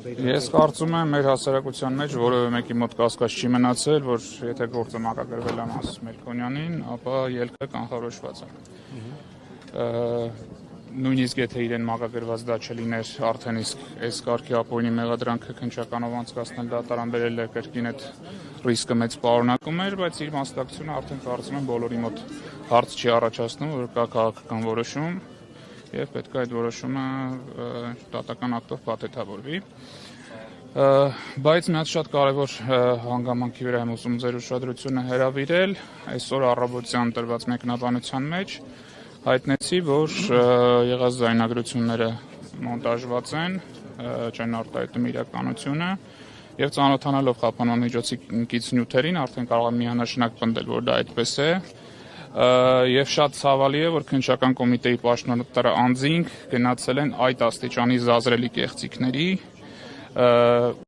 Ես կարծում եմ մեր հասարակության մեջ որևէ մեկի մոտ կասկած չի մնացել, որ եթե գործը մակագրվել է Մաս Մելքոնյանին, ապա ելքը կանխորոշված է։ Նույնիսկ եթե իրեն մակագրված դա չլիներ, արդեն իսկ այս կարգի ապօրինի մեղադրանքը քննչականով անցկացնել դատարան բերել է կրկին այդ ռիսկը մեծ պարունակում էր, բայց իր մասնակցությունը արդեն կարծում եմ բոլորի մոտ հարց չի առաջացնում, որ կա քաղաքական որոշում եւ պետք է այդ որոշումը դատական ակտով փաթեթավորվի։ Բայց մի հատ շատ կարևոր հանգամանքի վրա եմ ուզում ձեր ուշադրությունը հրավիրել, այսօր առավոտյան տրված մեկնաբանության մեջ հայտնեցի, որ եղած ձայնագրությունները մոնտաժված են, չեն արտահայտում իրականությունը եւ ծանոթանալով խափանման միջոցի կից նյութերին արդեն կարող եմ միանշանակ պնդել, որ դա այդպես է։ Եվ շատ ցավալի է, որ քննչական կոմիտեի պաշտոնատար անձինք գնացել են այդ աստիճանի զազրելի կեղծիքների,